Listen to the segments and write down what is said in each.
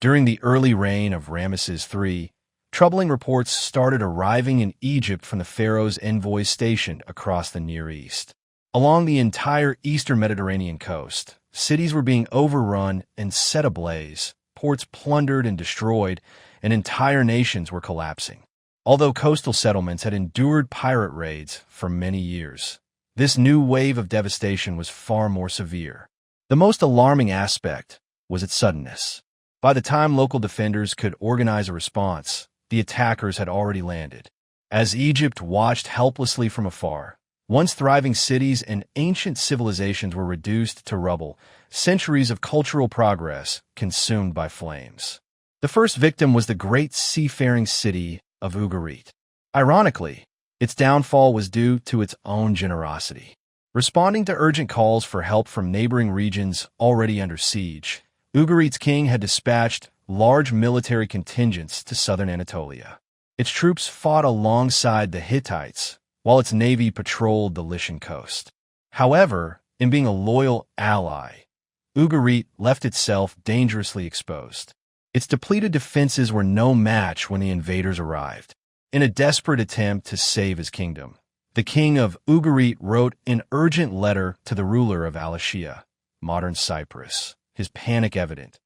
During the early reign of Ramesses III, troubling reports started arriving in Egypt from the Pharaohs' envoys stationed across the Near East. Along the entire eastern Mediterranean coast, cities were being overrun and set ablaze, ports plundered and destroyed, and entire nations were collapsing. Although coastal settlements had endured pirate raids for many years, this new wave of devastation was far more severe. The most alarming aspect was its suddenness. By the time local defenders could organize a response, the attackers had already landed. As Egypt watched helplessly from afar, once thriving cities and ancient civilizations were reduced to rubble, centuries of cultural progress consumed by flames. The first victim was the great seafaring city of Ugarit. Ironically, its downfall was due to its own generosity. Responding to urgent calls for help from neighboring regions already under siege, Ugarit's king had dispatched large military contingents to southern Anatolia. Its troops fought alongside the Hittites, while its navy patrolled the Lycian coast. However, in being a loyal ally, Ugarit left itself dangerously exposed. Its depleted defenses were no match when the invaders arrived. In a desperate attempt to save his kingdom, the king of Ugarit wrote an urgent letter to the ruler of Alatia, modern Cyprus, his panic evident.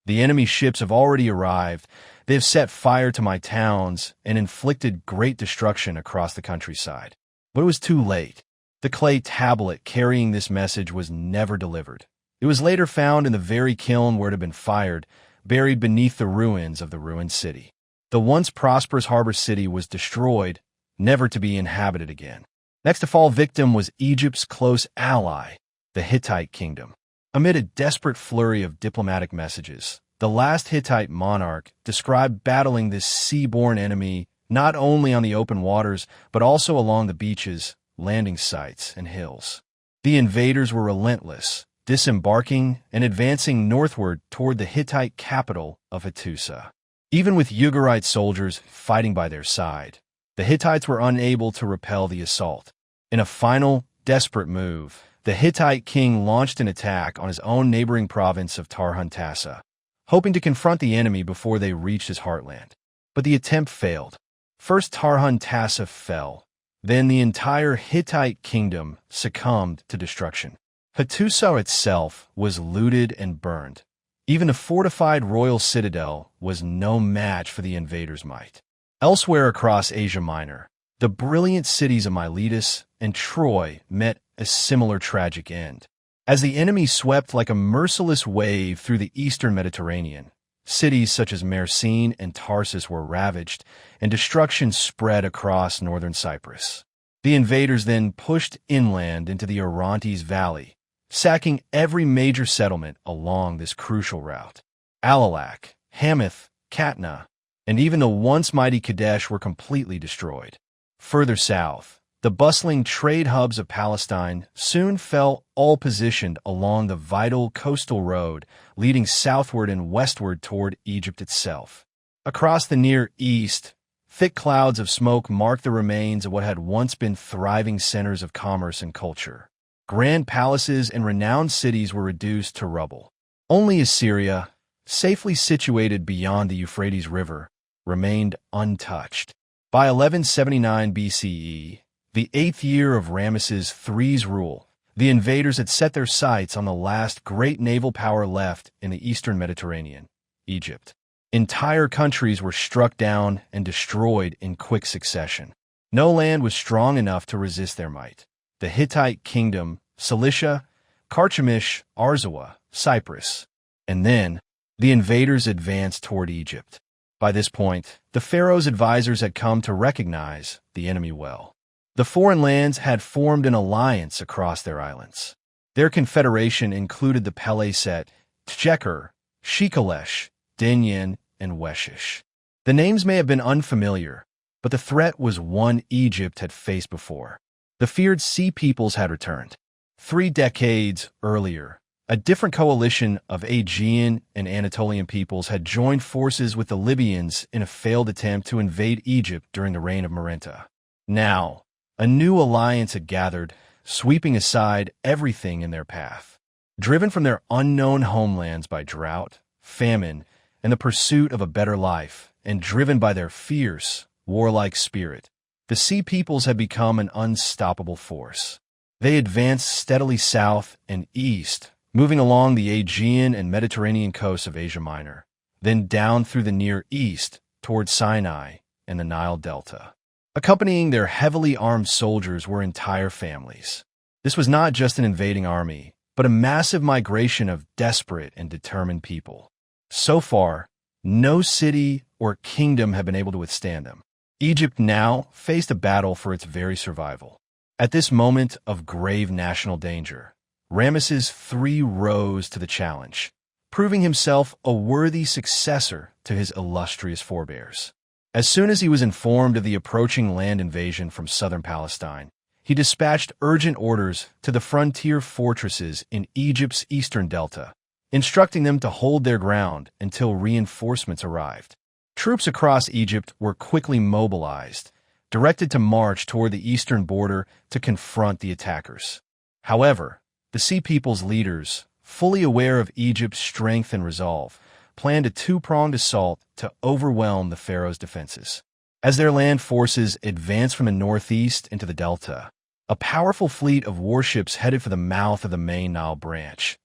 The enemy ships have already arrived. They have set fire to my towns and inflicted great destruction across the countryside. But it was too late. The clay tablet carrying this message was never delivered. It was later found in the very kiln where it had been fired, buried beneath the ruins of the ruined city. The once prosperous harbor city was destroyed, never to be inhabited again. Next to fall victim was Egypt's close ally, the Hittite kingdom. Amid a desperate flurry of diplomatic messages, the last Hittite monarch described battling this sea-borne enemy not only on the open waters, but also along the beaches, landing sites, and hills. The invaders were relentless, disembarking and advancing northward toward the Hittite capital of Hattusa. Even with Ugarite soldiers fighting by their side, the Hittites were unable to repel the assault. In a final, desperate move, the Hittite king launched an attack on his own neighboring province of Tarhuntassa, hoping to confront the enemy before they reached his heartland. But the attempt failed. First Tarhuntassa fell, then the entire Hittite kingdom succumbed to destruction. Hattusa itself was looted and burned. Even the fortified royal citadel was no match for the invaders' might. Elsewhere across Asia Minor, the brilliant cities of Miletus and Troy met a similar tragic end. As the enemy swept like a merciless wave through the eastern Mediterranean, cities such as Mersine and Tarsus were ravaged, and destruction spread across northern Cyprus. The invaders then pushed inland into the Orontes Valley, sacking every major settlement along this crucial route. Alalak, Hamath, Katna, and even the once mighty Kadesh were completely destroyed. Further south, the bustling trade hubs of Palestine soon fell, all positioned along the vital coastal road leading southward and westward toward Egypt itself. Across the Near East, thick clouds of smoke marked the remains of what had once been thriving centers of commerce and culture. Grand palaces and renowned cities were reduced to rubble. Only Assyria, safely situated beyond the Euphrates River, remained untouched. By 1179 BCE, the 8th year of Ramesses III's rule, the invaders had set their sights on the last great naval power left in the eastern Mediterranean, Egypt. Entire countries were struck down and destroyed in quick succession. No land was strong enough to resist their might. The Hittite kingdom, Cilicia, Carchemish, Arzawa, Cyprus, and then the invaders advanced toward Egypt. By this point, the Pharaoh's advisors had come to recognize the enemy well. The foreign lands had formed an alliance across their islands. Their confederation included the Peleset, Tjeker, Shikalesh, Denyen, and Weshish. The names may have been unfamiliar, but the threat was one Egypt had faced before. The feared Sea Peoples had returned. 3 decades earlier, a different coalition of Aegean and Anatolian peoples had joined forces with the Libyans in a failed attempt to invade Egypt during the reign of Marenta. Now, a new alliance had gathered, sweeping aside everything in their path. Driven from their unknown homelands by drought, famine, in the pursuit of a better life, and driven by their fierce, warlike spirit, the Sea Peoples had become an unstoppable force. They advanced steadily south and east, moving along the Aegean and Mediterranean coasts of Asia Minor, then down through the Near East toward Sinai and the Nile Delta. Accompanying their heavily armed soldiers were entire families. This was not just an invading army, but a massive migration of desperate and determined people. So far, no city or kingdom had been able to withstand them. Egypt now faced a battle for its very survival. At this moment of grave national danger, Ramesses III rose to the challenge, proving himself a worthy successor to his illustrious forebears. As soon as he was informed of the approaching land invasion from southern Palestine, he dispatched urgent orders to the frontier fortresses in Egypt's eastern delta, instructing them to hold their ground until reinforcements arrived. Troops across Egypt were quickly mobilized, directed to march toward the eastern border to confront the attackers. However, the Sea People's leaders, fully aware of Egypt's strength and resolve, planned a two-pronged assault to overwhelm the Pharaohs' defenses. As their land forces advanced from the northeast into the delta, a powerful fleet of warships headed for the mouth of the main Nile branch,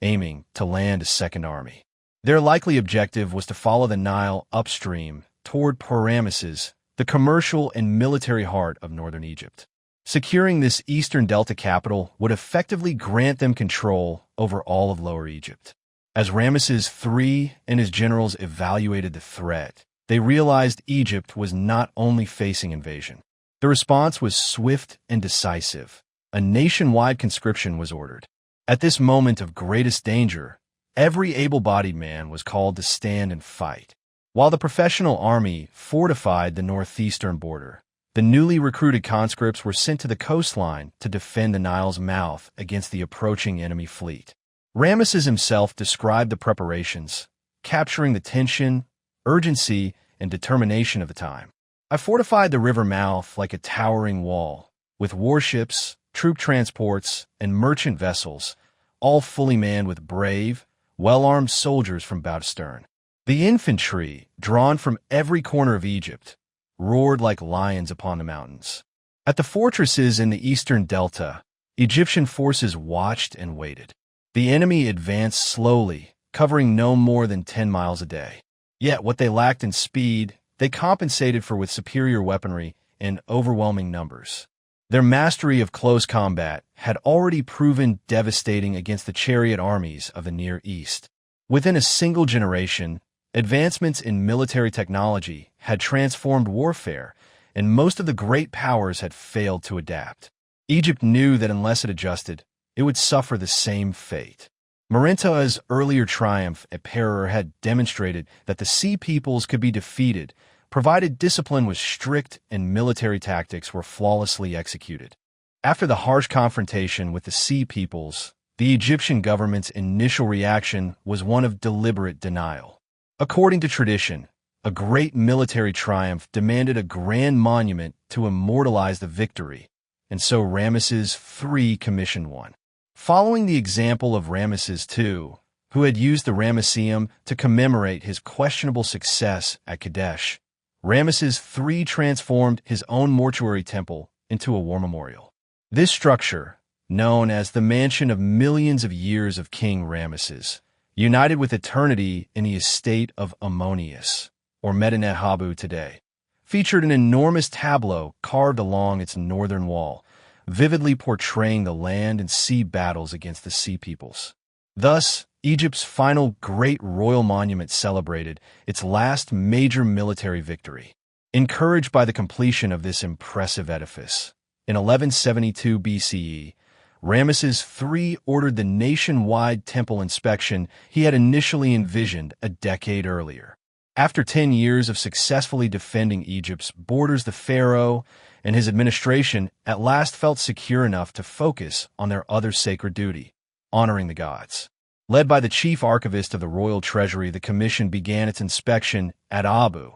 aiming to land a second army. Their likely objective was to follow the Nile upstream toward Ramesses, the commercial and military heart of northern Egypt. Securing this eastern delta capital would effectively grant them control over all of Lower Egypt. As Ramesses III and his generals evaluated the threat, they realized Egypt was not only facing invasion. The response was swift and decisive. A nationwide conscription was ordered. At this moment of greatest danger, every able-bodied man was called to stand and fight. While the professional army fortified the northeastern border, the newly recruited conscripts were sent to the coastline to defend the Nile's mouth against the approaching enemy fleet. Ramesses himself described the preparations, capturing the tension, urgency, and determination of the time. I fortified the river mouth like a towering wall, with warships, troop transports, and merchant vessels, all fully manned with brave, well-armed soldiers from bow to stern. The infantry, drawn from every corner of Egypt, roared like lions upon the mountains. At the fortresses in the eastern delta, Egyptian forces watched and waited. The enemy advanced slowly, covering no more than 10 miles a day. Yet what they lacked in speed, they compensated for with superior weaponry and overwhelming numbers. Their mastery of close combat had already proven devastating against the chariot armies of the Near East. Within a single generation, advancements in military technology had transformed warfare, and most of the great powers had failed to adapt. Egypt knew that unless it adjusted, it would suffer the same fate. Marenta's earlier triumph at Perer had demonstrated that the Sea Peoples could be defeated, provided discipline was strict and military tactics were flawlessly executed. After the harsh confrontation with the Sea Peoples, the Egyptian government's initial reaction was one of deliberate denial. According to tradition, a great military triumph demanded a grand monument to immortalize the victory, and so Ramesses III commissioned one. Following the example of Ramesses II, who had used the Ramesseum to commemorate his questionable success at Kadesh, Ramesses III transformed his own mortuary temple into a war memorial. This structure, known as the mansion of millions of years of King Ramesses, united with eternity in the estate of Ammonius, or Medinet Habu today, featured an enormous tableau carved along its northern wall, vividly portraying the land and sea battles against the Sea Peoples. Thus, Egypt's final great royal monument celebrated its last major military victory. Encouraged by the completion of this impressive edifice, in 1172 BCE, Ramesses III ordered the nationwide temple inspection he had initially envisioned a decade earlier. After 10 years of successfully defending Egypt's borders, the pharaoh and his administration at last felt secure enough to focus on their other sacred duty, honoring the gods. Led by the chief archivist of the royal treasury, the commission began its inspection at Abu,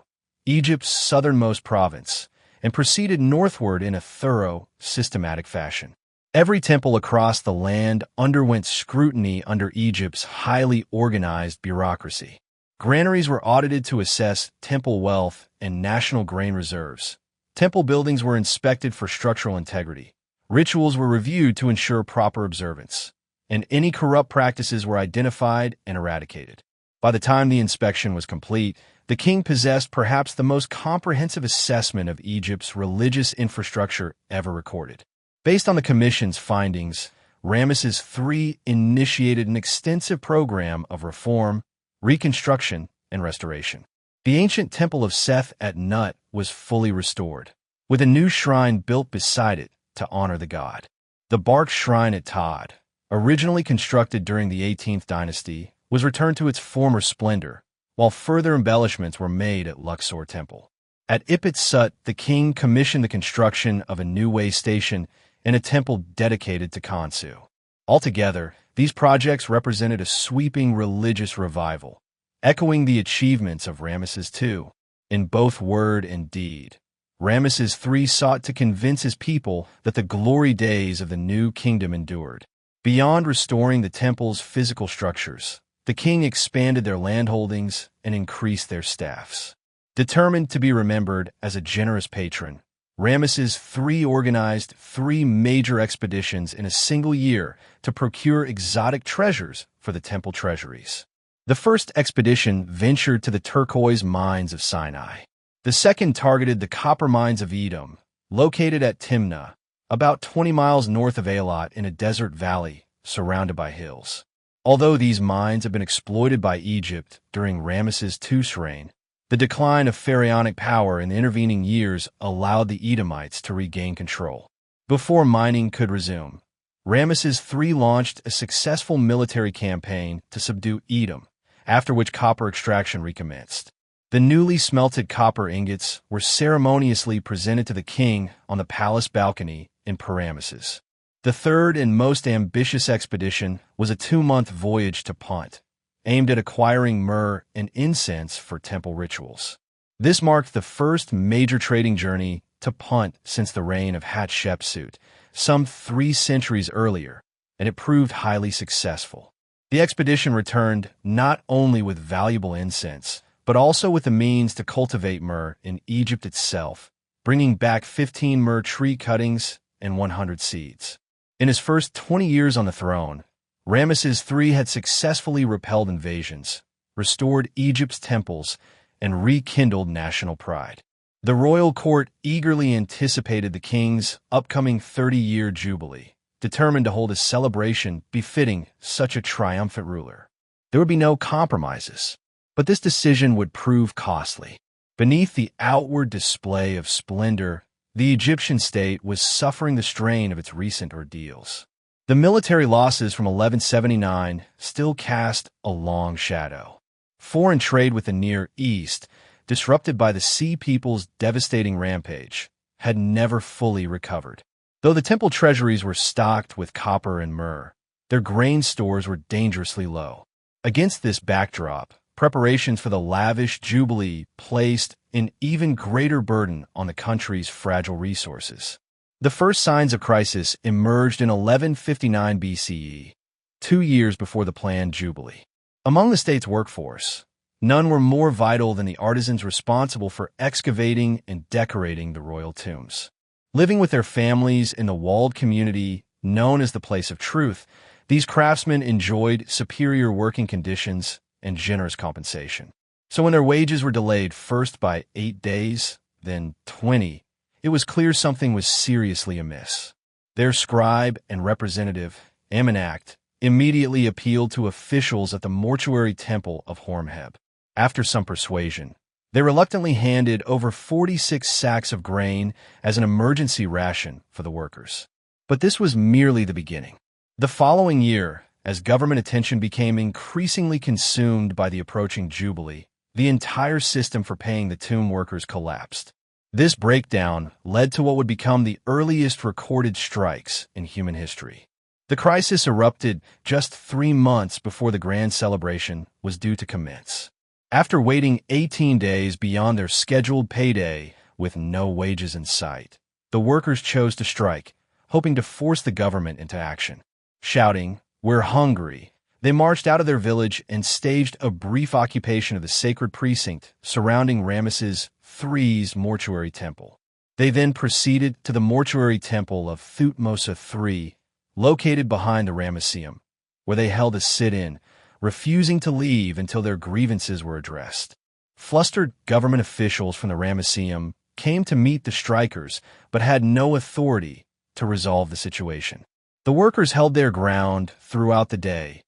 Egypt's southernmost province, and proceeded northward in a thorough, systematic fashion. Every temple across the land underwent scrutiny under Egypt's highly organized bureaucracy. Granaries were audited to assess temple wealth and national grain reserves. Temple buildings were inspected for structural integrity. Rituals were reviewed to ensure proper observance, and any corrupt practices were identified and eradicated. By the time the inspection was complete, the king possessed perhaps the most comprehensive assessment of Egypt's religious infrastructure ever recorded. Based on the commission's findings, Ramesses III initiated an extensive program of reform, reconstruction, and restoration. The ancient temple of Seth at Nut was fully restored, with a new shrine built beside it to honor the god. The bark shrine at Todd, originally constructed during the 18th dynasty, was returned to its former splendor, while further embellishments were made at Luxor Temple. At Ipit Sut, the king commissioned the construction of a new way station and a temple dedicated to Khonsu. Altogether, these projects represented a sweeping religious revival, echoing the achievements of Ramesses II. In both word and deed, Ramesses III sought to convince his people that the glory days of the new kingdom endured. Beyond restoring the temple's physical structures, the king expanded their landholdings and increased their staffs. Determined to be remembered as a generous patron, Ramesses III organized 3 major expeditions in a single year to procure exotic treasures for the temple treasuries. The first expedition ventured to the turquoise mines of Sinai. The second targeted the copper mines of Edom, located at Timnah, about 20 miles north of Eilat in a desert valley surrounded by hills. Although these mines had been exploited by Egypt during Ramesses II's reign, the decline of pharaonic power in the intervening years allowed the Edomites to regain control. Before mining could resume, Ramesses III launched a successful military campaign to subdue Edom, after which copper extraction recommenced. The newly smelted copper ingots were ceremoniously presented to the king on the palace balcony in Ramesses. The third and most ambitious expedition was a 2-month voyage to Punt, aimed at acquiring myrrh and incense for temple rituals. This marked the first major trading journey to Punt since the reign of Hatshepsut, some 3 centuries earlier, and it proved highly successful. The expedition returned not only with valuable incense, but also with the means to cultivate myrrh in Egypt itself, bringing back 15 myrrh tree cuttings and 100 seeds. In his first 20 years on the throne, Ramesses III had successfully repelled invasions, restored Egypt's temples, and rekindled national pride. The royal court eagerly anticipated the king's upcoming 30-year jubilee, determined to hold a celebration befitting such a triumphant ruler. There would be no compromises, but this decision would prove costly. Beneath the outward display of splendor, the Egyptian state was suffering the strain of its recent ordeals. The military losses from 1179 still cast a long shadow. Foreign trade with the Near East, disrupted by the Sea People's devastating rampage, had never fully recovered. Though the temple treasuries were stocked with copper and myrrh, their grain stores were dangerously low. Against this backdrop, preparations for the lavish jubilee placed an even greater burden on the country's fragile resources. The first signs of crisis emerged in 1159 BCE, 2 years before the planned jubilee. Among the state's workforce, none were more vital than the artisans responsible for excavating and decorating the royal tombs. Living with their families in the walled community known as the Place of Truth, these craftsmen enjoyed superior working conditions and generous compensation. So when their wages were delayed first by 8 days, then 20, it was clear something was seriously amiss. Their scribe and representative, Amenact, immediately appealed to officials at the mortuary temple of Horemheb. After some persuasion, they reluctantly handed over 46 sacks of grain as an emergency ration for the workers. But this was merely the beginning. The following year, as government attention became increasingly consumed by the approaching jubilee, the entire system for paying the tomb workers collapsed. This breakdown led to what would become the earliest recorded strikes in human history. The crisis erupted just 3 months before the grand celebration was due to commence. After waiting 18 days beyond their scheduled payday with no wages in sight, the workers chose to strike, hoping to force the government into action. Shouting, "We're hungry," They marched out of their village and staged a brief occupation of the sacred precinct surrounding Ramesses III's mortuary temple. They then proceeded to the mortuary temple of Thutmose III, located behind the Ramesseum, where they held a sit-in, refusing to leave until their grievances were addressed. Flustered government officials from the Ramesseum came to meet the strikers, but had no authority to resolve the situation. The workers held their ground throughout the day,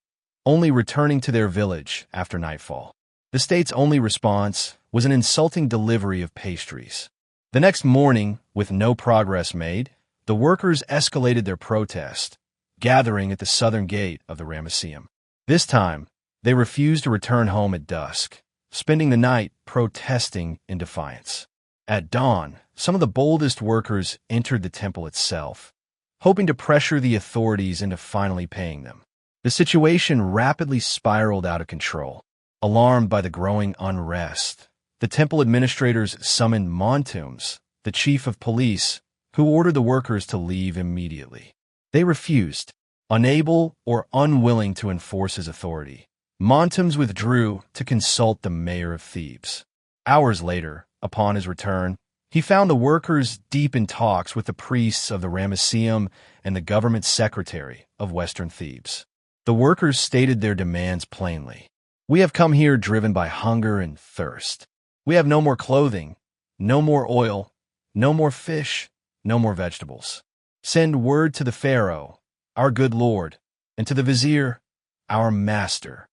only returning to their village after nightfall. The state's only response was an insulting delivery of pastries. The next morning, with no progress made, the workers escalated their protest, gathering at the southern gate of the Ramesseum. This time, they refused to return home at dusk, spending the night protesting in defiance. At dawn, some of the boldest workers entered the temple itself, hoping to pressure the authorities into finally paying them. The situation rapidly spiraled out of control. Alarmed by the growing unrest, the temple administrators summoned Montumes, the chief of police, who ordered the workers to leave immediately. They refused, unable or unwilling to enforce his authority. Montumes withdrew to consult the mayor of Thebes. Hours later, upon his return, he found the workers deep in talks with the priests of the Ramesseum and the government secretary of Western Thebes. The workers stated their demands plainly. "We have come here driven by hunger and thirst. We have no more clothing, no more oil, no more fish, no more vegetables. Send word to the Pharaoh, our good lord, and to the vizier, our master."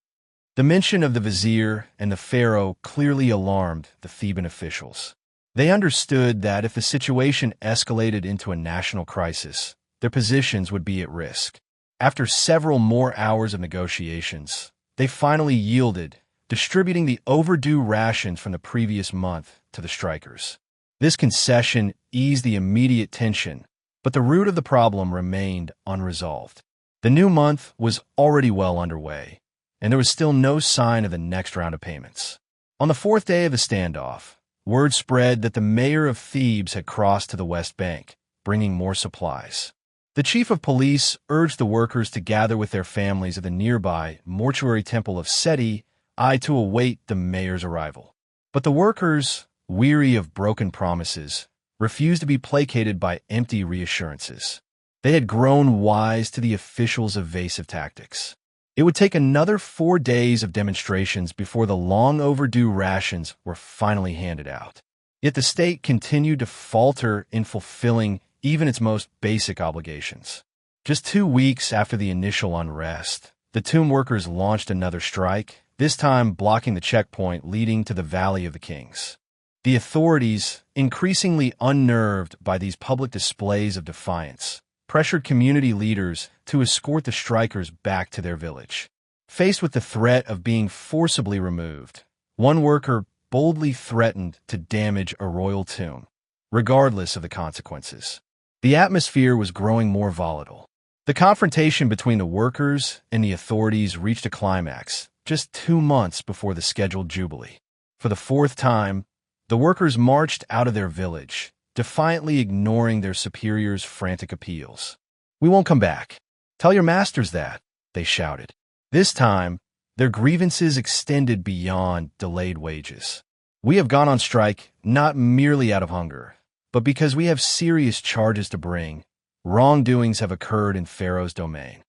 The mention of the vizier and the Pharaoh clearly alarmed the Theban officials. They understood that if the situation escalated into a national crisis, their positions would be at risk. After several more hours of negotiations, they finally yielded, distributing the overdue rations from the previous month to the strikers. This concession eased the immediate tension, but the root of the problem remained unresolved. The new month was already well underway, and there was still no sign of the next round of payments. On the fourth day of the standoff, word spread that the mayor of Thebes had crossed to the West Bank, bringing more supplies. The chief of police urged the workers to gather with their families at the nearby mortuary temple of Seti I to await the mayor's arrival. But the workers, weary of broken promises, refused to be placated by empty reassurances. They had grown wise to the officials' evasive tactics. It would take another 4 days of demonstrations before the long overdue rations were finally handed out. Yet the state continued to falter in fulfilling even its most basic obligations. Just 2 weeks after the initial unrest, the tomb workers launched another strike, this time blocking the checkpoint leading to the Valley of the Kings. The authorities, increasingly unnerved by these public displays of defiance, pressured community leaders to escort the strikers back to their village. Faced with the threat of being forcibly removed, one worker boldly threatened to damage a royal tomb, regardless of the consequences. The atmosphere was growing more volatile. The confrontation between the workers and the authorities reached a climax just 2 months before the scheduled jubilee. For the 4th time, the workers marched out of their village, defiantly ignoring their superiors' frantic appeals. "We won't come back. Tell your masters that," they shouted. This time, their grievances extended beyond delayed wages. "We have gone on strike not merely out of hunger, but because we have serious charges to bring. Wrongdoings have occurred in Pharaoh's domain."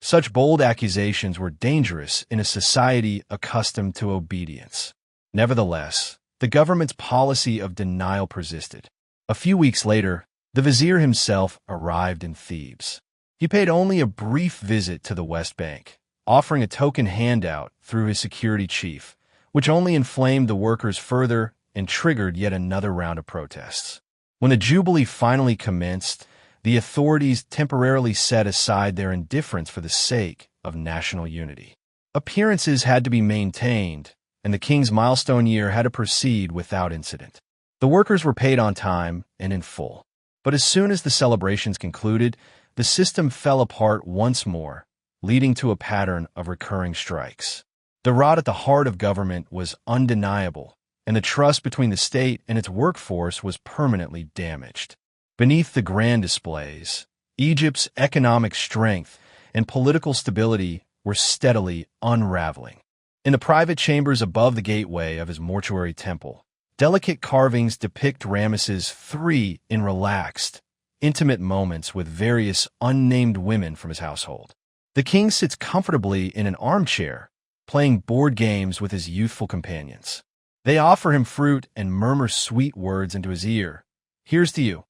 Such bold accusations were dangerous in a society accustomed to obedience. Nevertheless, the government's policy of denial persisted. A few weeks later, the vizier himself arrived in Thebes. He paid only a brief visit to the West Bank, offering a token handout through his security chief, which only inflamed the workers further and triggered yet another round of protests. When the jubilee finally commenced, the authorities temporarily set aside their indifference for the sake of national unity. Appearances had to be maintained, and the king's milestone year had to proceed without incident. The workers were paid on time and in full. But as soon as the celebrations concluded, the system fell apart once more, leading to a pattern of recurring strikes. The rot at the heart of government was undeniable, and the trust between the state and its workforce was permanently damaged. Beneath the grand displays, Egypt's economic strength and political stability were steadily unraveling. In the private chambers above the gateway of his mortuary temple, delicate carvings depict Ramesses III in relaxed, intimate moments with various unnamed women from his household. The king sits comfortably in an armchair, playing board games with his youthful companions. They offer him fruit and murmur sweet words into his ear. "Here's to you,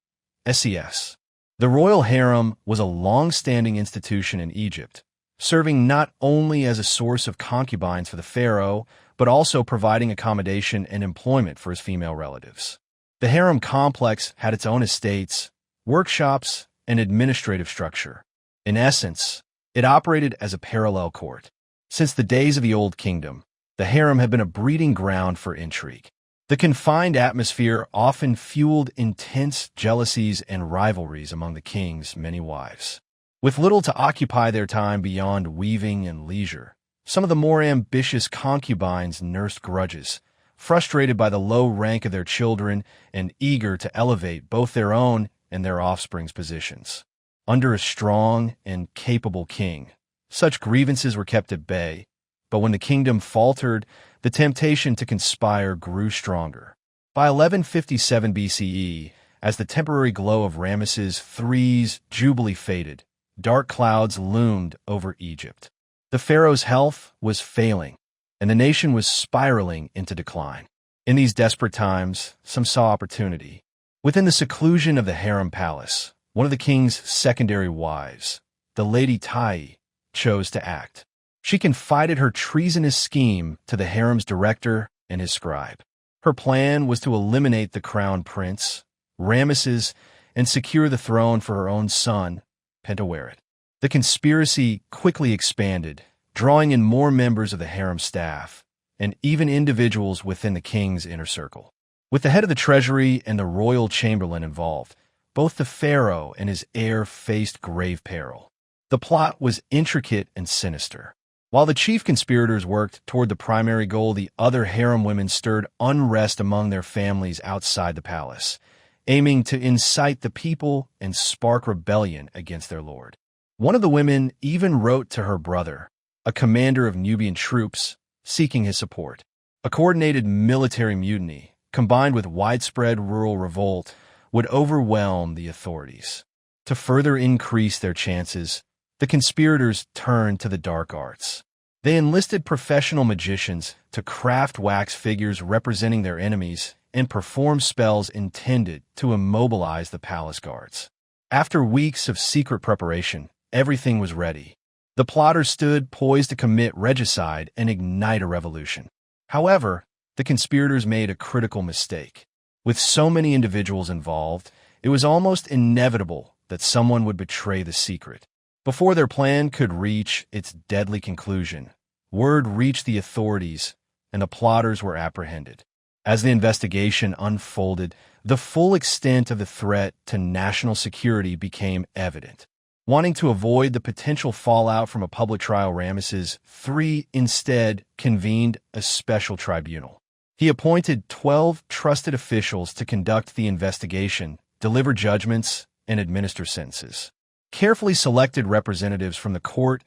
SES." The royal harem was a long-standing institution in Egypt, serving not only as a source of concubines for the pharaoh, but also providing accommodation and employment for his female relatives. The harem complex had its own estates, workshops, and administrative structure. In essence, it operated as a parallel court. Since the days of the Old Kingdom, the harem had been a breeding ground for intrigue. The confined atmosphere often fueled intense jealousies and rivalries among the king's many wives. With little to occupy their time beyond weaving and leisure, some of the more ambitious concubines nursed grudges, frustrated by the low rank of their children and eager to elevate both their own and their offspring's positions. Under a strong and capable king, such grievances were kept at bay, but when the kingdom faltered, the temptation to conspire grew stronger. By 1157 BCE, as the temporary glow of Ramesses III's jubilee faded, dark clouds loomed over Egypt. The pharaoh's health was failing, and the nation was spiraling into decline. In these desperate times, some saw opportunity. Within the seclusion of the harem palace, one of the king's secondary wives, the Lady Tai, chose to act. She confided her treasonous scheme to the harem's director and his scribe. Her plan was to eliminate the crown prince, Ramesses, and secure the throne for her own son, Pentaweret. The conspiracy quickly expanded, drawing in more members of the harem staff, and even individuals within the king's inner circle. With the head of the treasury and the royal chamberlain involved, both the pharaoh and his heir faced grave peril. The plot was intricate and sinister. While the chief conspirators worked toward the primary goal, the other harem women stirred unrest among their families outside the palace, aiming to incite the people and spark rebellion against their lord. One of the women even wrote to her brother, a commander of Nubian troops, seeking his support. A coordinated military mutiny, combined with widespread rural revolt, would overwhelm the authorities. To further increase their chances, the conspirators turned to the dark arts. They enlisted professional magicians to craft wax figures representing their enemies and perform spells intended to immobilize the palace guards. After weeks of secret preparation, everything was ready. The plotters stood poised to commit regicide and ignite a revolution. However, the conspirators made a critical mistake. With so many individuals involved, it was almost inevitable that someone would betray the secret. Before their plan could reach its deadly conclusion, word reached the authorities, and the plotters were apprehended. As the investigation unfolded, the full extent of the threat to national security became evident. Wanting to avoid the potential fallout from a public trial, Ramesses III instead convened a special tribunal. He appointed 12 trusted officials to conduct the investigation, deliver judgments, and administer sentences. Carefully selected representatives from the court,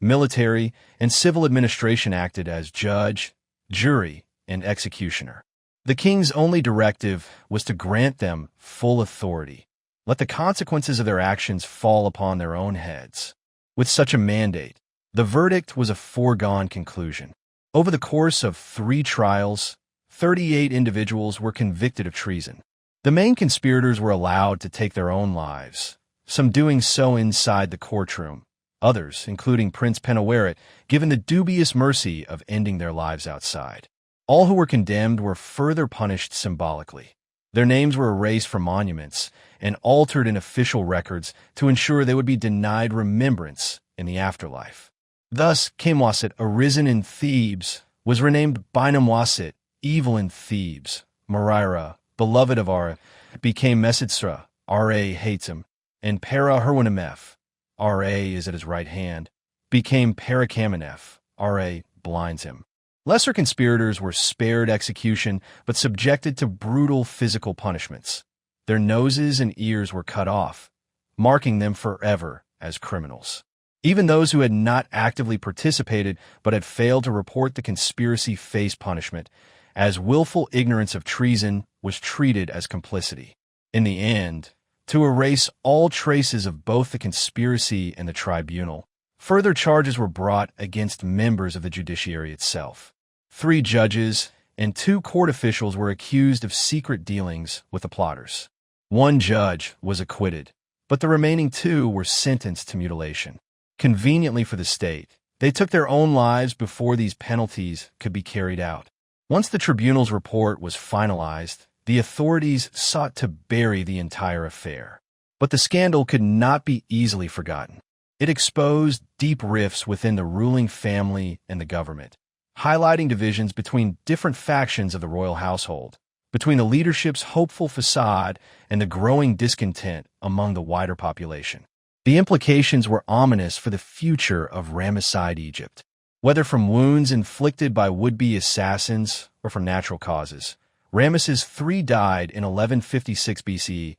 military, and civil administration acted as judge, jury, and executioner. The king's only directive was to grant them full authority. Let the consequences of their actions fall upon their own heads. With such a mandate, the verdict was a foregone conclusion. Over the course of 3 trials, 38 individuals were convicted of treason. The main conspirators were allowed to take their own lives, some doing so inside the courtroom, others, including Prince Pentaweret, given the dubious mercy of ending their lives outside. All who were condemned were further punished symbolically. Their names were erased from monuments and altered in official records to ensure they would be denied remembrance in the afterlife. Thus, Kamwasit, arisen in Thebes, was renamed Binamwasit, evil in Thebes. Morira, beloved of Ra, became Mesetsra, Ra hates him, and Para Herwanamef, Ra is at his right hand, became Parakamenef, Ra blinds him. Lesser conspirators were spared execution but subjected to brutal physical punishments. Their noses and ears were cut off, marking them forever as criminals. Even those who had not actively participated but had failed to report the conspiracy faced punishment, as willful ignorance of treason was treated as complicity. In the end, to erase all traces of both the conspiracy and the tribunal, further charges were brought against members of the judiciary itself. 3 judges and 2 court officials were accused of secret dealings with the plotters. 1 judge was acquitted, but the remaining 2 were sentenced to mutilation. Conveniently for the state, they took their own lives before these penalties could be carried out. Once the tribunal's report was finalized, the authorities sought to bury the entire affair. But the scandal could not be easily forgotten. It exposed deep rifts within the ruling family and the government, highlighting divisions between different factions of the royal household, between the leadership's hopeful facade and the growing discontent among the wider population. The implications were ominous for the future of Ramesside Egypt. Whether from wounds inflicted by would-be assassins or from natural causes, Ramesses III died in 1156 BCE,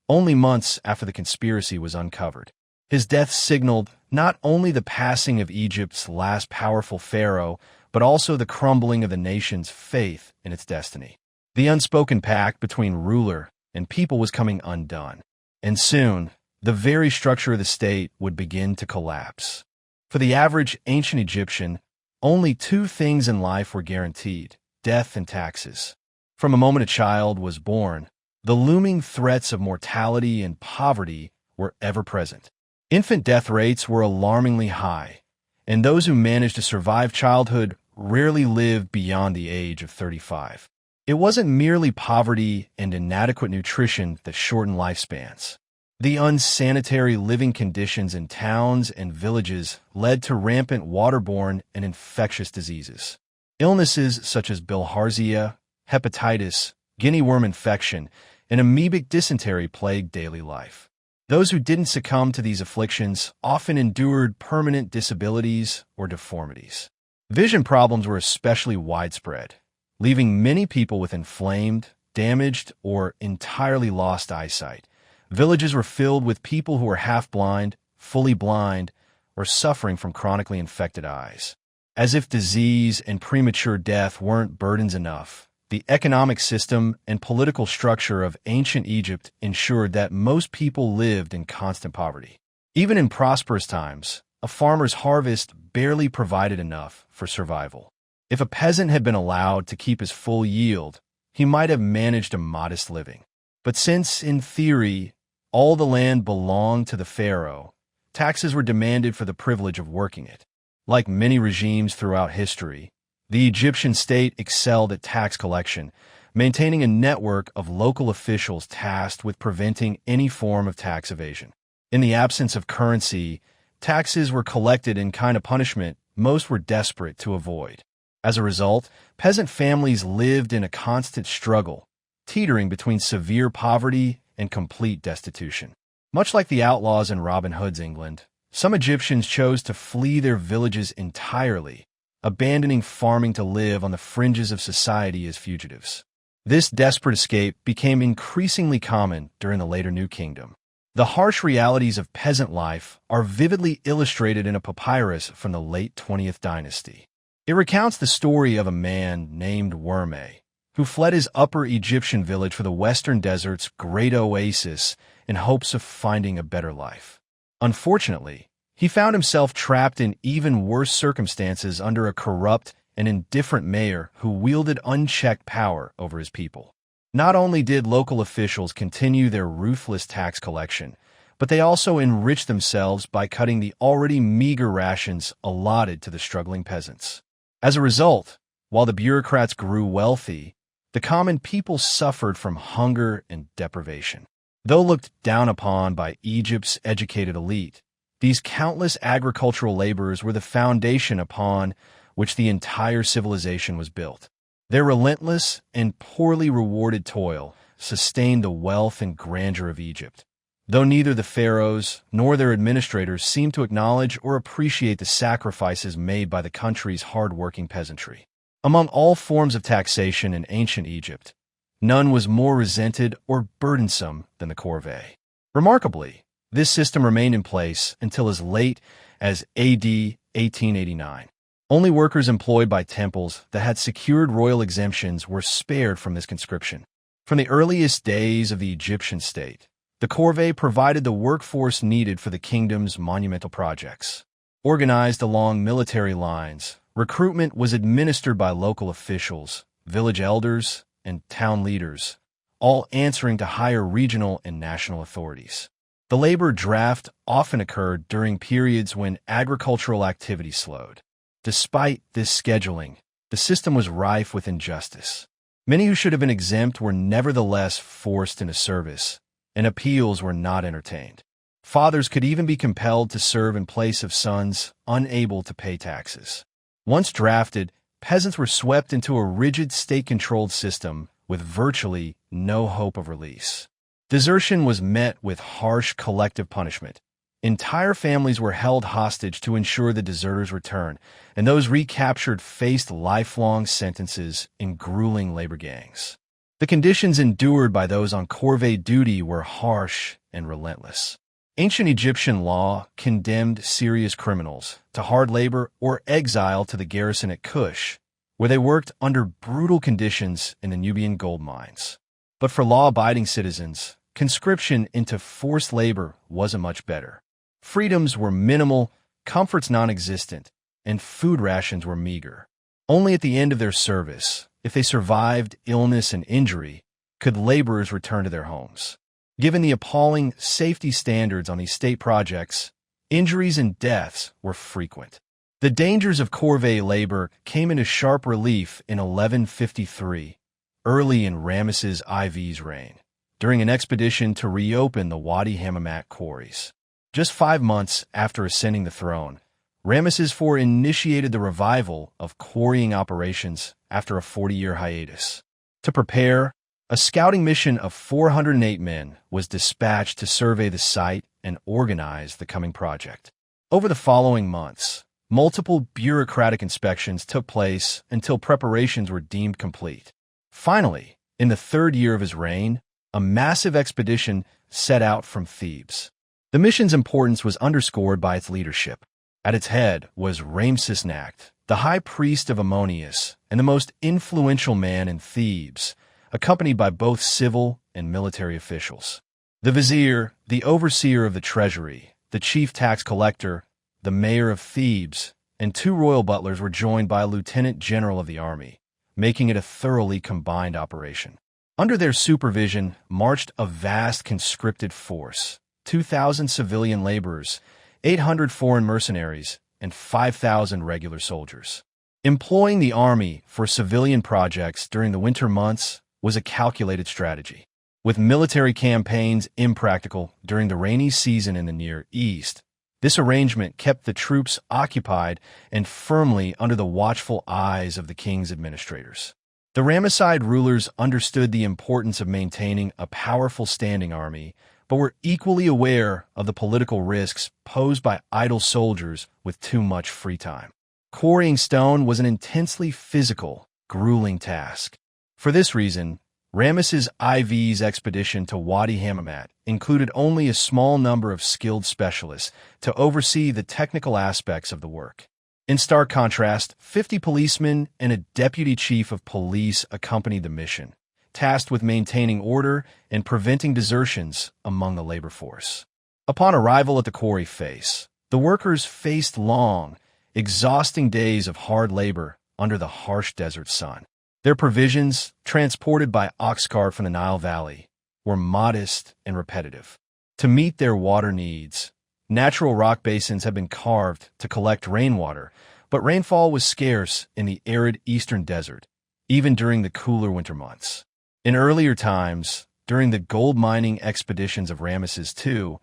only months after the conspiracy was uncovered. His death signaled not only the passing of Egypt's last powerful pharaoh, but also the crumbling of the nation's faith in its destiny. The unspoken pact between ruler and people was coming undone, and soon, the very structure of the state would begin to collapse. For the average ancient Egyptian, only 2 things in life were guaranteed: death and taxes. From the moment a child was born, the looming threats of mortality and poverty were ever present. Infant death rates were alarmingly high, and those who managed to survive childhood rarely lived beyond the age of 35. It wasn't merely poverty and inadequate nutrition that shortened lifespans. The unsanitary living conditions in towns and villages led to rampant waterborne and infectious diseases. Illnesses such as bilharzia, hepatitis, guinea worm infection, and amoebic dysentery plagued daily life. Those who didn't succumb to these afflictions often endured permanent disabilities or deformities. Vision problems were especially widespread, leaving many people with inflamed, damaged, or entirely lost eyesight. Villages were filled with people who were half-blind, fully blind, or suffering from chronically infected eyes. As if disease and premature death weren't burdens enough, the economic system and political structure of ancient Egypt ensured that most people lived in constant poverty. Even in prosperous times, a farmer's harvest barely provided enough for survival. If a peasant had been allowed to keep his full yield, he might have managed a modest living. But since, in theory, all the land belonged to the pharaoh, taxes were demanded for the privilege of working it. Like many regimes throughout history, the Egyptian state excelled at tax collection, maintaining a network of local officials tasked with preventing any form of tax evasion. In the absence of currency, taxes were collected in kind of punishment most were desperate to avoid. As a result, peasant families lived in a constant struggle, teetering between severe poverty and complete destitution. Much like the outlaws in Robin Hood's England, some Egyptians chose to flee their villages entirely, abandoning farming to live on the fringes of society as fugitives. This desperate escape became increasingly common during the later New Kingdom. The harsh realities of peasant life are vividly illustrated in a papyrus from the late 20th dynasty. It recounts the story of a man named Worme, who fled his upper Egyptian village for the western desert's great oasis in hopes of finding a better life. Unfortunately, he found himself trapped in even worse circumstances under a corrupt and indifferent mayor who wielded unchecked power over his people. Not only did local officials continue their ruthless tax collection, but they also enriched themselves by cutting the already meager rations allotted to the struggling peasants. As a result, while the bureaucrats grew wealthy, the common people suffered from hunger and deprivation. Though looked down upon by Egypt's educated elite, these countless agricultural laborers were the foundation upon which the entire civilization was built. Their relentless and poorly rewarded toil sustained the wealth and grandeur of Egypt, though neither the pharaohs nor their administrators seemed to acknowledge or appreciate the sacrifices made by the country's hard-working peasantry. Among all forms of taxation in ancient Egypt, none was more resented or burdensome than the corvée. Remarkably, This system remained in place until as late as AD 1889. Only workers employed by temples that had secured royal exemptions were spared from this conscription. From the earliest days of the Egyptian state, the corvée provided the workforce needed for the kingdom's monumental projects. Organized along military lines, recruitment was administered by local officials, village elders, and town leaders, all answering to higher regional and national authorities. The labor draft often occurred during periods when agricultural activity slowed. Despite this scheduling, the system was rife with injustice. Many who should have been exempt were nevertheless forced into service, and appeals were not entertained. Fathers could even be compelled to serve in place of sons unable to pay taxes. Once drafted, peasants were swept into a rigid state-controlled system with virtually no hope of release. Desertion was met with harsh collective punishment. Entire families were held hostage to ensure the deserters' return, and those recaptured faced lifelong sentences in grueling labor gangs. The conditions endured by those on corvée duty were harsh and relentless. Ancient Egyptian law condemned serious criminals to hard labor or exile to the garrison at Kush, where they worked under brutal conditions in the Nubian gold mines. But for law-abiding citizens, conscription into forced labor wasn't much better. Freedoms were minimal, comforts non-existent, and food rations were meager. Only at the end of their service, if they survived illness and injury, could laborers return to their homes. Given the appalling safety standards on these state projects, injuries and deaths were frequent. The dangers of corvée labor came into sharp relief in 1153, early in Ramesses IV's reign, during an expedition to reopen the Wadi Hammamat quarries. Just 5 months after ascending the throne, Ramesses IV initiated the revival of quarrying operations after a 40-year hiatus. To prepare, a scouting mission of 408 men was dispatched to survey the site and organize the coming project. Over the following months, multiple bureaucratic inspections took place until preparations were deemed complete. Finally, in the 3rd year of his reign, a massive expedition set out from Thebes. The mission's importance was underscored by its leadership. At its head was Ramesses III, the high priest of Ammonius and the most influential man in Thebes, accompanied by both civil and military officials. The vizier, the overseer of the treasury, the chief tax collector, the mayor of Thebes, and 2 royal butlers were joined by a lieutenant general of the army, making it a thoroughly combined operation. Under their supervision marched a vast conscripted force, 2,000 civilian laborers, 800 foreign mercenaries, and 5,000 regular soldiers. Employing the army for civilian projects during the winter months was a calculated strategy. With military campaigns impractical during the rainy season in the Near East, this arrangement kept the troops occupied and firmly under the watchful eyes of the king's administrators. The Ramesside rulers understood the importance of maintaining a powerful standing army, but were equally aware of the political risks posed by idle soldiers with too much free time. Quarrying stone was an intensely physical, grueling task. For this reason, Ramesses IV's expedition to Wadi Hammamat included only a small number of skilled specialists to oversee the technical aspects of the work. In stark contrast, 50 policemen and a deputy chief of police accompanied the mission, tasked with maintaining order and preventing desertions among the labor force. Upon arrival at the quarry face, the workers faced long, exhausting days of hard labor under the harsh desert sun. Their provisions, transported by ox cart from the Nile Valley, were modest and repetitive. To meet their water needs, natural rock basins had been carved to collect rainwater, but rainfall was scarce in the arid eastern desert, even during the cooler winter months. In earlier times, during the gold mining expeditions of Ramesses II,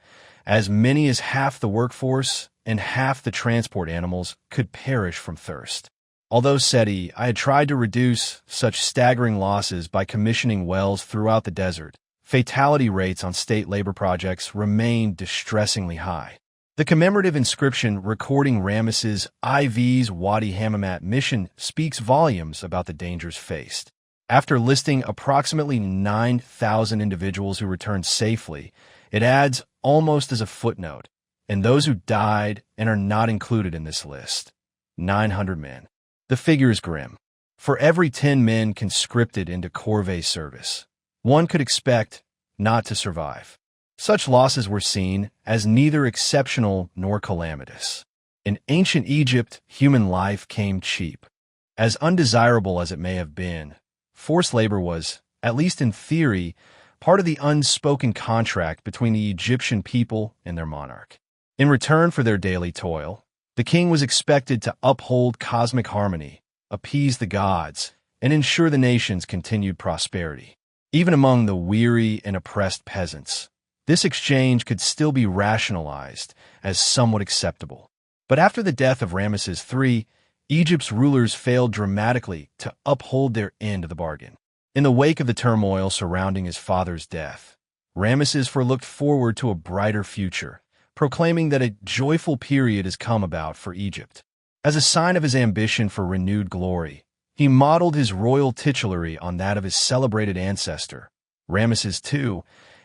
as many as half the workforce and half the transport animals could perish from thirst. Although Seti, I had tried to reduce such staggering losses by commissioning wells throughout the desert, fatality rates on state labor projects remained distressingly high. The commemorative inscription recording Ramesses IV's Wadi Hammamat mission speaks volumes about the dangers faced. After listing approximately 9,000 individuals who returned safely, it adds almost as a footnote, and those who died and are not included in this list. 900 men. The figure is grim. For every 10 men conscripted into corvée service, one could expect not to survive. Such losses were seen as neither exceptional nor calamitous. In ancient Egypt, human life came cheap. As undesirable as it may have been, forced labor was, at least in theory, part of the unspoken contract between the Egyptian people and their monarch. In return for their daily toil, the king was expected to uphold cosmic harmony, appease the gods, and ensure the nation's continued prosperity. Even among the weary and oppressed peasants, this exchange could still be rationalized as somewhat acceptable. But after the death of Ramesses III, Egypt's rulers failed dramatically to uphold their end of the bargain. In the wake of the turmoil surrounding his father's death, Ramesses IV looked forward to a brighter future, proclaiming that a joyful period has come about for Egypt. As a sign of his ambition for renewed glory, he modeled his royal titulary on that of his celebrated ancestor, Ramesses II,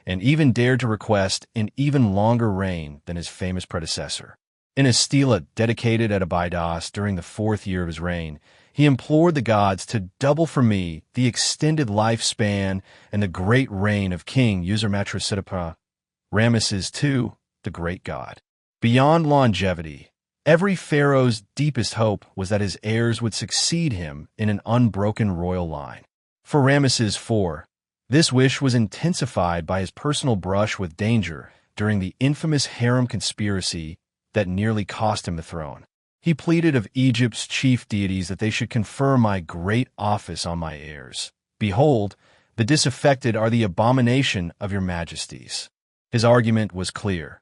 and even dared to request an even longer reign than his famous predecessor. In a stela dedicated at Abydos during the 4th year of his reign, he implored the gods to double for me the extended lifespan and the great reign of King Usermatris III, Ramesses II, the great god. Beyond longevity, every pharaoh's deepest hope was that his heirs would succeed him in an unbroken royal line. For Ramesses IV, this wish was intensified by his personal brush with danger during the infamous harem conspiracy that nearly cost him the throne. He pleaded of Egypt's chief deities that they should confer my great office on my heirs. Behold, the disaffected are the abomination of your majesties. His argument was clear.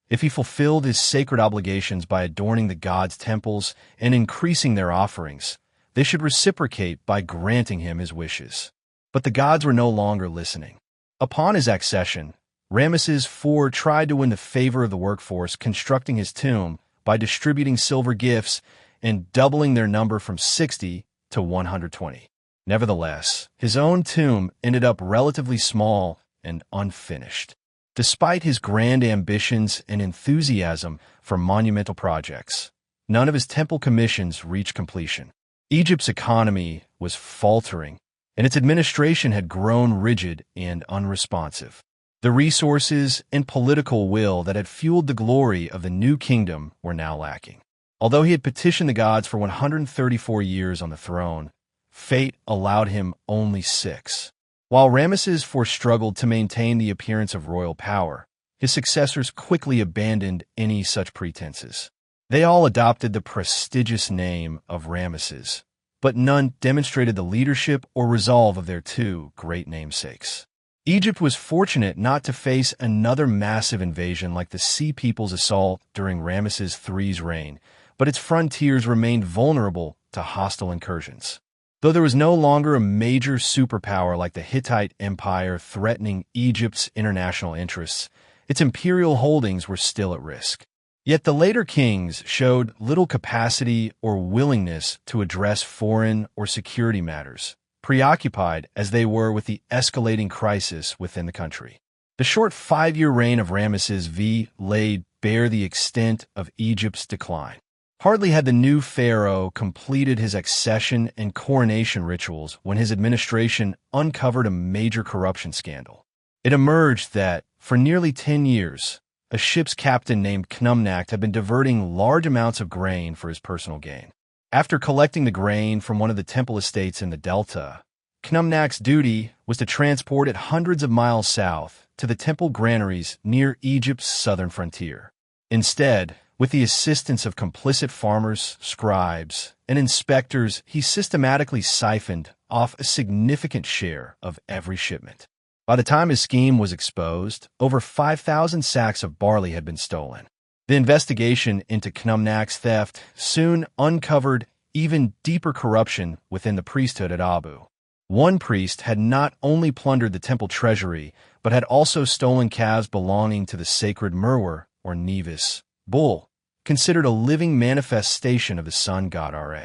If he fulfilled his sacred obligations by adorning the gods' temples and increasing their offerings, they should reciprocate by granting him his wishes. But the gods were no longer listening. Upon his accession, Ramesses IV tried to win the favor of the workforce, constructing his tomb by distributing silver gifts and doubling their number from 60 to 120. Nevertheless, his own tomb ended up relatively small and unfinished. Despite his grand ambitions and enthusiasm for monumental projects, none of his temple commissions reached completion. Egypt's economy was faltering, and its administration had grown rigid and unresponsive. The resources and political will that had fueled the glory of the new kingdom were now lacking. Although he had petitioned the gods for 134 years on the throne, fate allowed him only 6. While Ramesses IV struggled to maintain the appearance of royal power, his successors quickly abandoned any such pretenses. They all adopted the prestigious name of Ramesses, but none demonstrated the leadership or resolve of their two great namesakes. Egypt was fortunate not to face another massive invasion like the Sea People's assault during Ramesses III's reign, but its frontiers remained vulnerable to hostile incursions. Though there was no longer a major superpower like the Hittite Empire threatening Egypt's international interests, its imperial holdings were still at risk. Yet the later kings showed little capacity or willingness to address foreign or security matters, preoccupied as they were with the escalating crisis within the country. The short 5-year reign of Ramesses V laid bare the extent of Egypt's decline. Hardly had the new pharaoh completed his accession and coronation rituals when his administration uncovered a major corruption scandal. It emerged that, for nearly 10 years, a ship's captain named Knumnak had been diverting large amounts of grain for his personal gain. After collecting the grain from one of the temple estates in the Delta, Knumnak's duty was to transport it hundreds of miles south to the temple granaries near Egypt's southern frontier. Instead, with the assistance of complicit farmers, scribes, and inspectors, he systematically siphoned off a significant share of every shipment. By the time his scheme was exposed, over 5,000 sacks of barley had been stolen. The investigation into Knumnak's theft soon uncovered even deeper corruption within the priesthood at Abu. One priest had not only plundered the temple treasury, but had also stolen calves belonging to the sacred Merwer, or Nevis, bull, considered a living manifestation of the sun god Ra.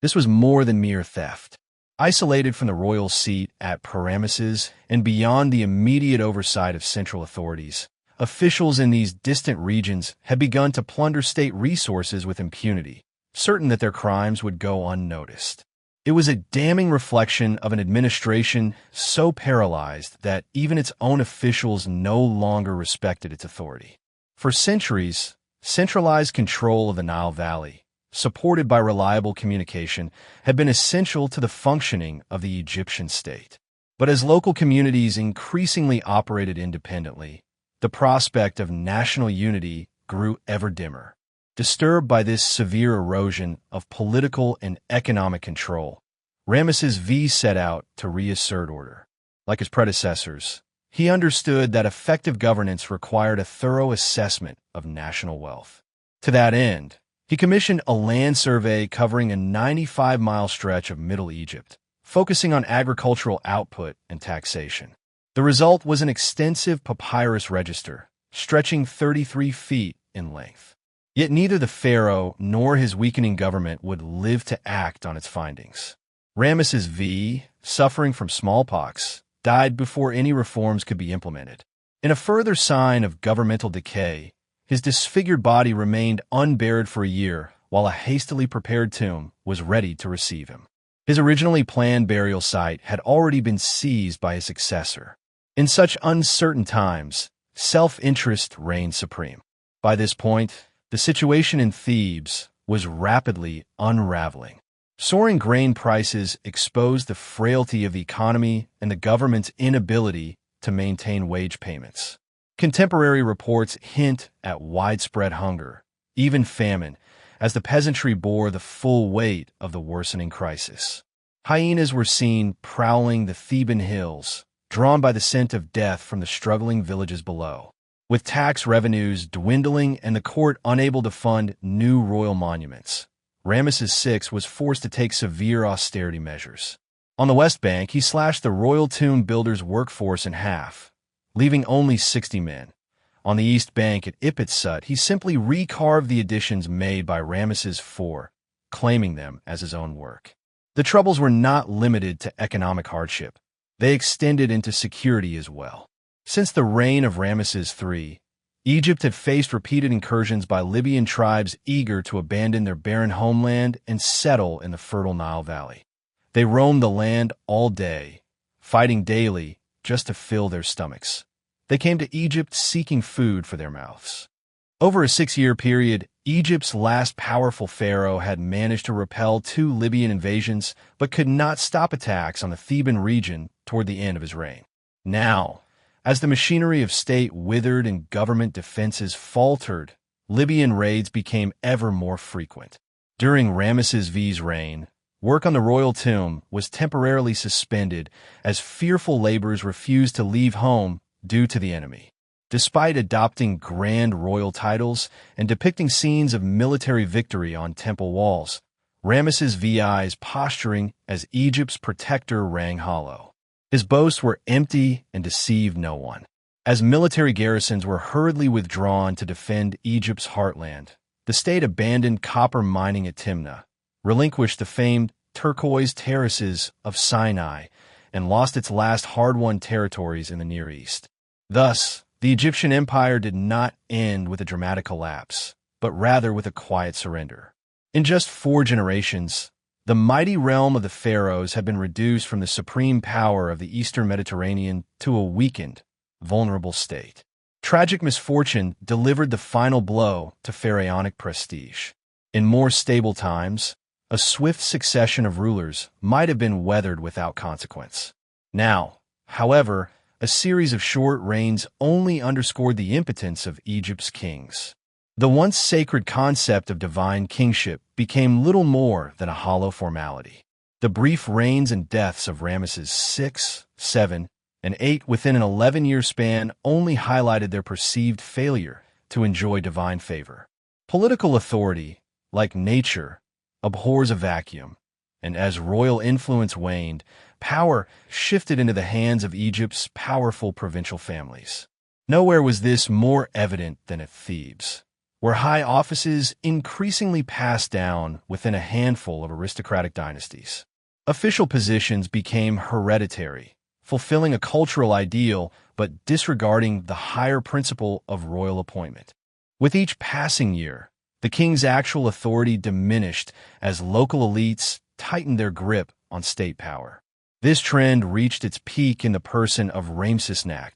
This was more than mere theft. Isolated from the royal seat at Ramesses and beyond the immediate oversight of central authorities, Officials in these distant regions had begun to plunder state resources with impunity, certain that their crimes would go unnoticed. It was a damning reflection of an administration so paralyzed that even its own officials no longer respected its authority. For centuries, centralized control of the Nile Valley, supported by reliable communication, had been essential to the functioning of the Egyptian state. But as local communities increasingly operated independently, the prospect of national unity grew ever dimmer. Disturbed by this severe erosion of political and economic control, Ramesses V set out to reassert order. Like his predecessors, he understood that effective governance required a thorough assessment of national wealth. To that end, he commissioned a land survey covering a 95-mile stretch of Middle Egypt, focusing on agricultural output and taxation. The result was an extensive papyrus register, stretching 33 feet in length. Yet neither the pharaoh nor his weakening government would live to act on its findings. Ramesses V, suffering from smallpox, died before any reforms could be implemented. In a further sign of governmental decay, his disfigured body remained unburied for a year while a hastily prepared tomb was ready to receive him. His originally planned burial site had already been seized by his successor. In such uncertain times, self-interest reigned supreme. By this point, the situation in Thebes was rapidly unraveling. Soaring grain prices exposed the frailty of the economy and the government's inability to maintain wage payments. Contemporary reports hint at widespread hunger, even famine, as the peasantry bore the full weight of the worsening crisis. Hyenas were seen prowling the Theban hills, drawn by the scent of death from the struggling villages below. With tax revenues dwindling and the court unable to fund new royal monuments, Ramesses VI was forced to take severe austerity measures. On the West Bank, he slashed the royal tomb builders' workforce in half, leaving only 60 men. On the East Bank at Ipitsut, he simply recarved the additions made by Ramesses IV, claiming them as his own work. The troubles were not limited to economic hardship. They extended into security as well. Since the reign of Ramesses III, Egypt had faced repeated incursions by Libyan tribes eager to abandon their barren homeland and settle in the fertile Nile Valley. They roamed the land all day, fighting daily just to fill their stomachs. They came to Egypt seeking food for their mouths. Over a 6-year period, Egypt's last powerful pharaoh had managed to repel 2 Libyan invasions, but could not stop attacks on the Theban region toward the end of his reign. Now, as the machinery of state withered and government defenses faltered, Libyan raids became ever more frequent. During Ramesses V's reign, work on the royal tomb was temporarily suspended as fearful laborers refused to leave home due to the enemy. Despite adopting grand royal titles and depicting scenes of military victory on temple walls, Ramesses VI's posturing as Egypt's protector rang hollow. His boasts were empty and deceived no one. As military garrisons were hurriedly withdrawn to defend Egypt's heartland, the state abandoned copper mining at Timna, relinquished the famed turquoise terraces of Sinai, and lost its last hard-won territories in the Near East. Thus, the Egyptian empire did not end with a dramatic collapse, but rather with a quiet surrender. In just 4 generations, the mighty realm of the Pharaohs had been reduced from the supreme power of the Eastern Mediterranean to a weakened, vulnerable state. Tragic misfortune delivered the final blow to pharaonic prestige. In more stable times, a swift succession of rulers might have been weathered without consequence. Now, however, a series of short reigns only underscored the impotence of Egypt's kings. The once sacred concept of divine kingship became little more than a hollow formality. The brief reigns and deaths of Ramesses VI, VII, and VIII within an 11-year span only highlighted their perceived failure to enjoy divine favor. Political authority, like nature, abhors a vacuum, and as royal influence waned, power shifted into the hands of Egypt's powerful provincial families. Nowhere was this more evident than at Thebes, where high offices increasingly passed down within a handful of aristocratic dynasties. Official positions became hereditary, fulfilling a cultural ideal but disregarding the higher principle of royal appointment. With each passing year, the king's actual authority diminished as local elites tightened their grip on state power. This trend reached its peak in the person of Ramesses II,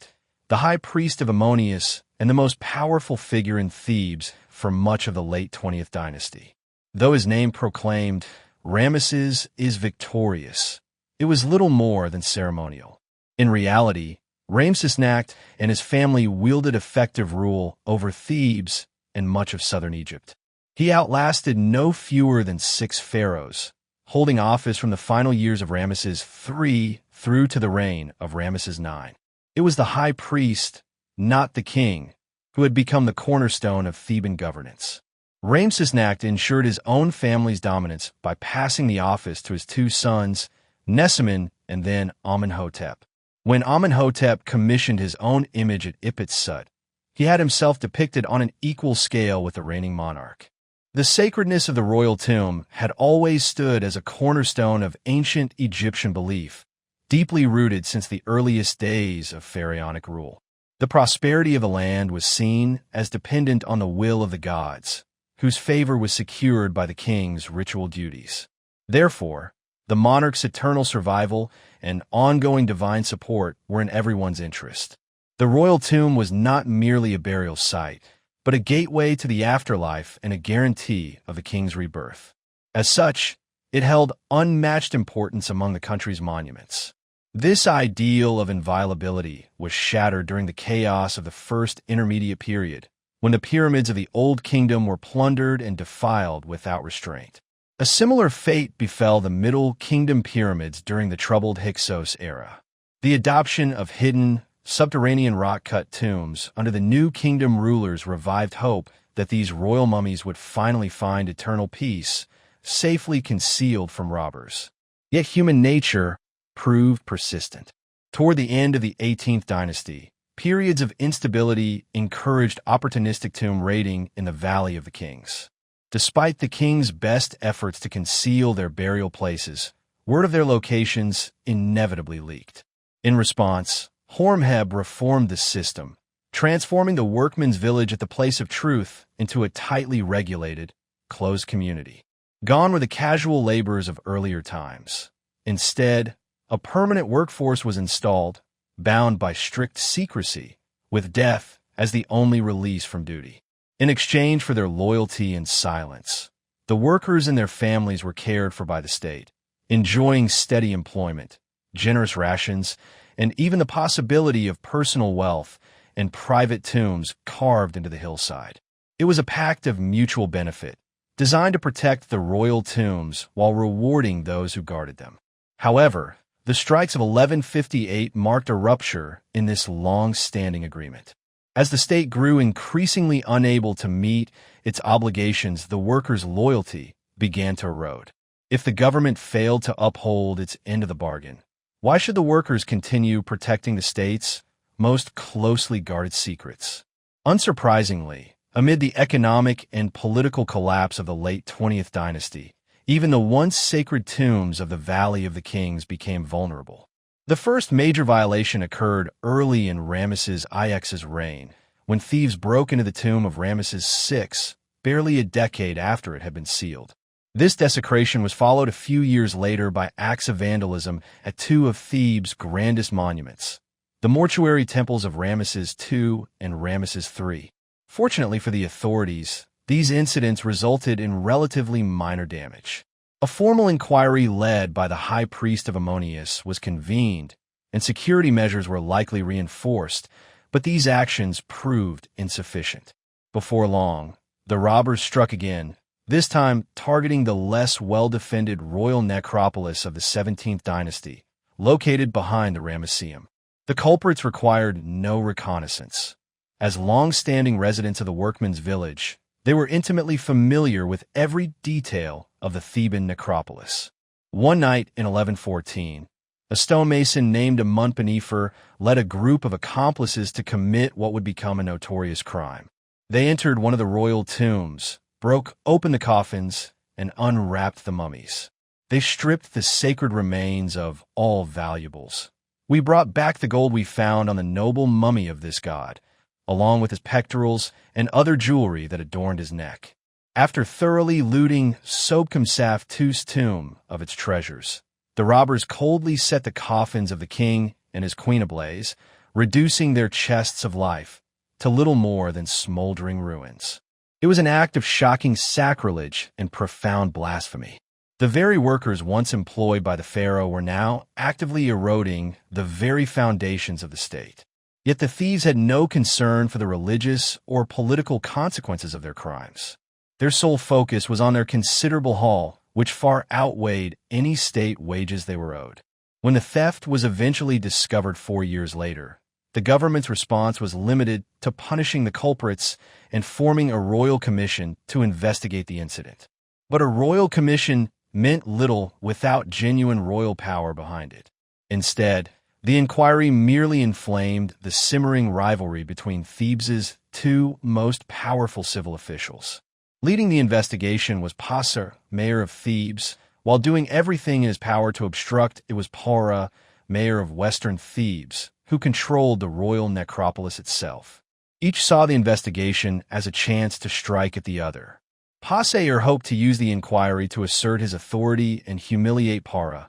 the high priest of Ammonius and the most powerful figure in Thebes for much of the late 20th dynasty. Though his name proclaimed, Ramesses is victorious, it was little more than ceremonial. In reality, Ramesses II and his family wielded effective rule over Thebes and much of southern Egypt. He outlasted no fewer than 6 pharaohs, holding office from the final years of Ramesses III through to the reign of Ramesses IX. It was the high priest, not the king, who had become the cornerstone of Theban governance. Ramesses II ensured his own family's dominance by passing the office to his 2 sons, Nesemen and then Amenhotep. When Amenhotep commissioned his own image at Ipit-Sut, he had himself depicted on an equal scale with the reigning monarch. The sacredness of the royal tomb had always stood as a cornerstone of ancient Egyptian belief, deeply rooted since the earliest days of pharaonic rule. The prosperity of the land was seen as dependent on the will of the gods, whose favor was secured by the king's ritual duties. Therefore, the monarch's eternal survival and ongoing divine support were in everyone's interest. The royal tomb was not merely a burial site, but a gateway to the afterlife and a guarantee of the king's rebirth. As such, it held unmatched importance among the country's monuments. This ideal of inviolability was shattered during the chaos of the First Intermediate Period, when the pyramids of the Old Kingdom were plundered and defiled without restraint. A similar fate befell the Middle Kingdom pyramids during the troubled Hyksos era. The adoption of hidden, subterranean rock-cut tombs under the New Kingdom rulers revived hope that these royal mummies would finally find eternal peace, safely concealed from robbers. Yet human nature proved persistent. Toward the end of the 18th dynasty, periods of instability encouraged opportunistic tomb raiding in the Valley of the Kings. Despite the king's best efforts to conceal their burial places, word of their locations inevitably leaked. In response, Horemheb reformed the system, transforming the workmen's village at the place of truth into a tightly regulated, closed community. Gone were the casual laborers of earlier times. Instead, a permanent workforce was installed, bound by strict secrecy, with death as the only release from duty. In exchange for their loyalty and silence, the workers and their families were cared for by the state, enjoying steady employment, generous rations, and even the possibility of personal wealth and private tombs carved into the hillside. It was a pact of mutual benefit, designed to protect the royal tombs while rewarding those who guarded them. However, the strikes of 1158 marked a rupture in this long-standing agreement. As the state grew increasingly unable to meet its obligations, the workers' loyalty began to erode. If the government failed to uphold its end of the bargain, why should the workers continue protecting the state's most closely guarded secrets? Unsurprisingly, amid the economic and political collapse of the late 20th dynasty, even the once sacred tombs of the Valley of the Kings became vulnerable. The first major violation occurred early in Ramesses IX's reign, when thieves broke into the tomb of Ramesses VI, barely a decade after it had been sealed. This desecration was followed a few years later by acts of vandalism at 2 of Thebes' grandest monuments, the mortuary temples of Ramesses II and Ramesses III. Fortunately for the authorities, these incidents resulted in relatively minor damage. A formal inquiry led by the high priest of Ammonius was convened, and security measures were likely reinforced, but these actions proved insufficient. Before long, the robbers struck again, this time targeting the less well-defended royal necropolis of the 17th dynasty, located behind the Ramesseum. The culprits required no reconnaissance. As long-standing residents of the workmen's village, they were intimately familiar with every detail of the Theban necropolis. One night in 1114, a stonemason named Amunpanifer led a group of accomplices to commit what would become a notorious crime. They entered one of the royal tombs, broke open the coffins, and unwrapped the mummies. They stripped the sacred remains of all valuables, We brought back the gold we found on the noble mummy of this god, along with his pectorals and other jewelry that adorned his neck. After thoroughly looting Sobkamsaf II's tomb of its treasures, the robbers coldly set the coffins of the king and his queen ablaze, reducing their chests of life to little more than smoldering ruins. It was an act of shocking sacrilege and profound blasphemy. The very workers once employed by the pharaoh were now actively eroding the very foundations of the state. Yet the thieves had no concern for the religious or political consequences of their crimes. Their sole focus was on their considerable haul, which far outweighed any state wages they were owed. When the theft was eventually discovered 4 years later, the government's response was limited to punishing the culprits and forming a royal commission to investigate the incident. But a royal commission meant little without genuine royal power behind it. Instead, the inquiry merely inflamed the simmering rivalry between Thebes's two most powerful civil officials. Leading the investigation was Passer, mayor of Thebes. While doing everything in his power to obstruct, it was Para, mayor of western Thebes, who controlled the royal necropolis itself. Each saw the investigation as a chance to strike at the other. Passer hoped to use the inquiry to assert his authority and humiliate Para,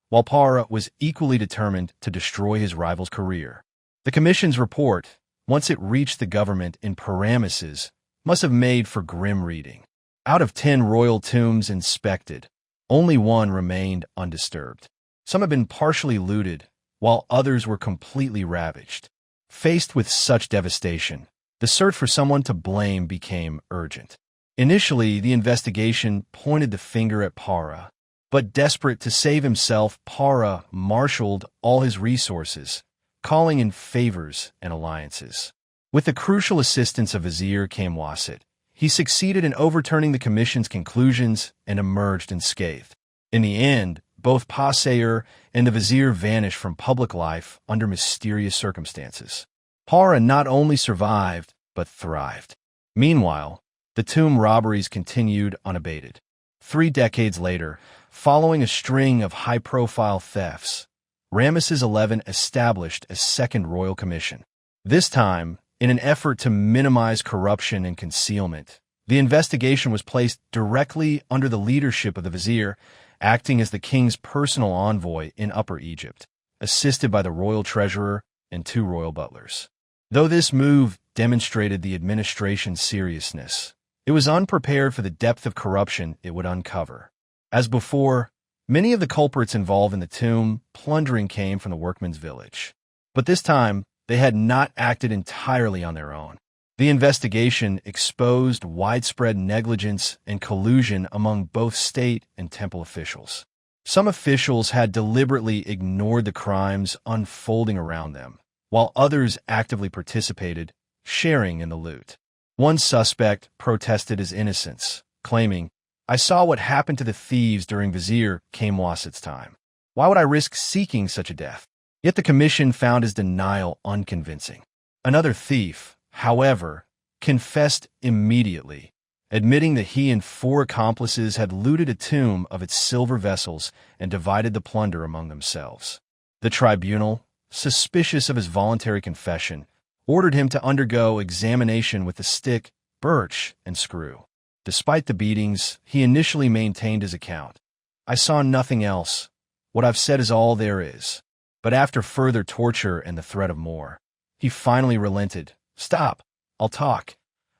while Para was equally determined to destroy his rival's career. The commission's report, once it reached the government in Ramesses, must have made for grim reading. Out of 10 royal tombs inspected, only one remained undisturbed. Some had been partially looted, while others were completely ravaged. Faced with such devastation, the search for someone to blame became urgent. Initially, the investigation pointed the finger at Para, but desperate to save himself, Para marshaled all his resources, calling in favors and alliances. With the crucial assistance of Vizier Kamwasit, he succeeded in overturning the commission's conclusions and emerged unscathed. In the end, both Passer and the Vizier vanished from public life under mysterious circumstances. Para not only survived, but thrived. Meanwhile, the tomb robberies continued unabated. 3 decades later, following a string of high-profile thefts, Ramesses XI established a second royal commission. This time, in an effort to minimize corruption and concealment, the investigation was placed directly under the leadership of the vizier, acting as the king's personal envoy in Upper Egypt, assisted by the royal treasurer and 2 royal butlers. Though this move demonstrated the administration's seriousness, it was unprepared for the depth of corruption it would uncover. As before, many of the culprits involved in the tomb plundering came from the workmen's village. But this time, they had not acted entirely on their own. The investigation exposed widespread negligence and collusion among both state and temple officials. Some officials had deliberately ignored the crimes unfolding around them, while others actively participated, sharing in the loot. One suspect protested his innocence, claiming, "I saw what happened to the thieves during Vizier Kamwasit's time. Why would I risk seeking such a death?" Yet the commission found his denial unconvincing. Another thief, however, confessed immediately, admitting that he and 4 accomplices had looted a tomb of its silver vessels and divided the plunder among themselves. The tribunal, suspicious of his voluntary confession, ordered him to undergo examination with the stick, birch, and screw. Despite the beatings, he initially maintained his account. "I saw nothing else. What I've said is all there is." But after further torture and the threat of more, he finally relented. "Stop, I'll talk."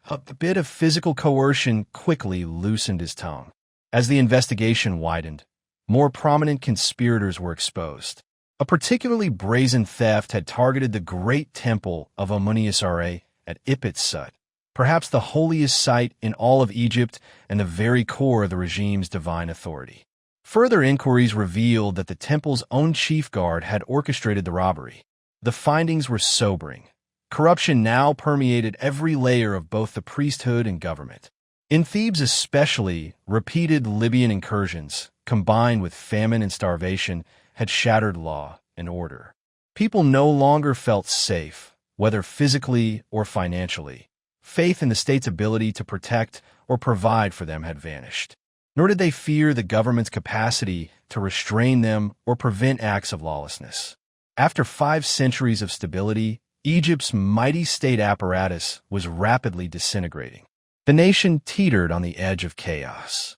A bit of physical coercion quickly loosened his tongue. As the investigation widened, more prominent conspirators were exposed. A particularly brazen theft had targeted the great temple of Amuniasare at Ipit-Sut, perhaps the holiest site in all of Egypt and the very core of the regime's divine authority. Further inquiries revealed that the temple's own chief guard had orchestrated the robbery. The findings were sobering. Corruption now permeated every layer of both the priesthood and government. In Thebes especially, repeated Libyan incursions, combined with famine and starvation, had shattered law and order. People no longer felt safe, whether physically or financially. Faith in the state's ability to protect or provide for them had vanished. Nor did they fear the government's capacity to restrain them or prevent acts of lawlessness. After 5 centuries of stability, Egypt's mighty state apparatus was rapidly disintegrating. The nation teetered on the edge of chaos.